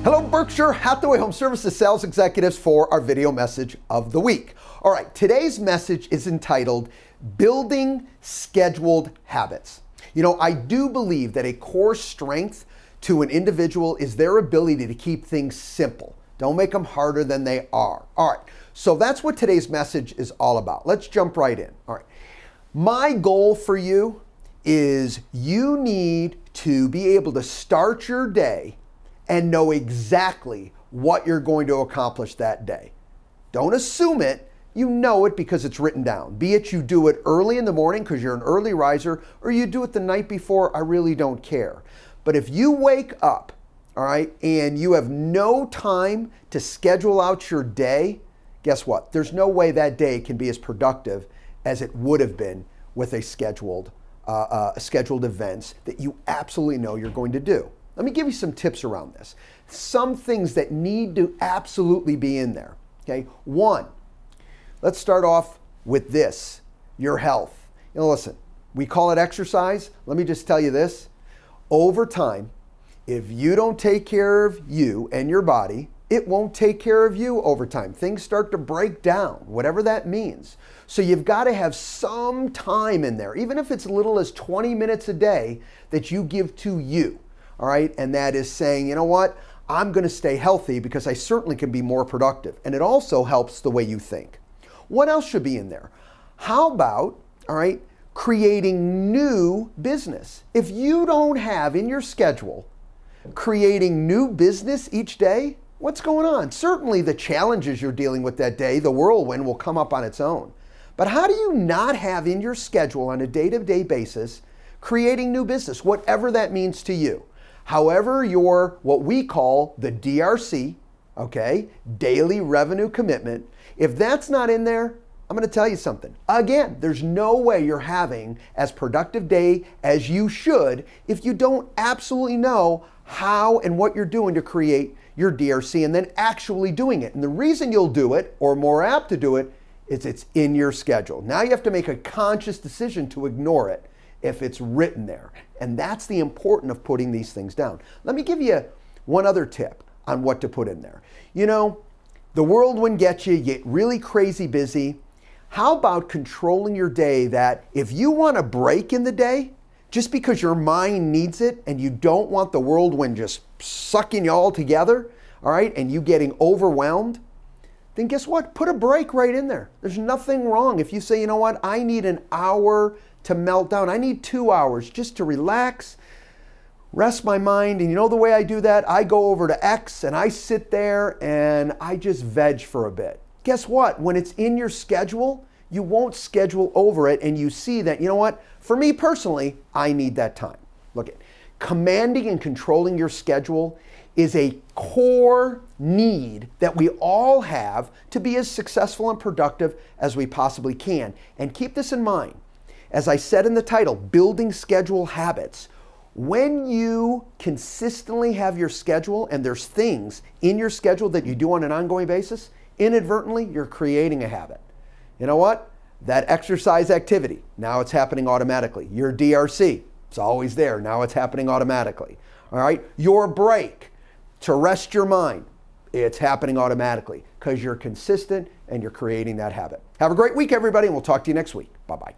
Hello, Berkshire Hathaway Home Services sales executives for our video message of the week. All right, today's message is entitled Building Scheduled Habits. You know, I do believe that a core strength to an individual is their ability to keep things simple. Don't make them harder than they are. All right, so that's what today's message is all about. Let's jump right in. All right, my goal for you is you need to be able to start your day and know exactly what you're going to accomplish that day. Don't assume it, you know it because it's written down. Be it you do it early in the morning because you're an early riser, or you do it the night before, I really don't care. But if you wake up, all right, and you have no time to schedule out your day, guess what? There's no way that day can be as productive as it would have been with a scheduled events that you absolutely know you're going to do. Let me give you some tips around this. Some things that need to absolutely be in there, okay? One, let's start off with this, your health. You know, listen, we call it exercise. Let me just tell you this. Over time, if you don't take care of you and your body, it won't take care of you over time. Things start to break down, whatever that means. So you've got to have some time in there, even if it's little as 20 minutes a day that you give to you. All right, and that is saying, you know what, I'm going to stay healthy because I certainly can be more productive. And it also helps the way you think. What else should be in there? How about, all right, creating new business? If you don't have in your schedule creating new business each day, what's going on? Certainly the challenges you're dealing with that day, the whirlwind will come up on its own. But how do you not have in your schedule on a day-to-day basis creating new business, whatever that means to you? However, your what we call the DRC, okay, daily revenue commitment, if that's not in there, I'm going to tell you something. Again, there's no way you're having as productive day as you should if you don't absolutely know how and what you're doing to create your DRC and then actually doing it. And the reason you'll do it, or more apt to do it, is it's in your schedule. Now you have to make a conscious decision to ignore it if it's written there. And that's the importance of putting these things down. Let me give you one other tip on what to put in there. You know, the whirlwind gets you, you get really crazy busy. How about controlling your day that if you want a break in the day, just because your mind needs it and you don't want the whirlwind just sucking you all together, all right, and you getting overwhelmed, then guess what? Put a break right in there. There's nothing wrong if you say, you know what, I need an hour to melt down. I need 2 hours just to relax, rest my mind. And you know the way I do that? I go over to X and I sit there and I just veg for a bit. Guess what? When it's in your schedule, you won't schedule over it and you see that, you know what? For me personally, I need that time. Look at commanding and controlling your schedule is a core need that we all have to be as successful and productive as we possibly can. And keep this in mind. As I said in the title, Building Schedule Habits, when you consistently have your schedule and there's things in your schedule that you do on an ongoing basis, inadvertently, you're creating a habit. You know what? That exercise activity, now it's happening automatically. Your DRC, it's always there. Now it's happening automatically. All right? Your break to rest your mind, it's happening automatically because you're consistent and you're creating that habit. Have a great week, everybody, and we'll talk to you next week. Bye-bye.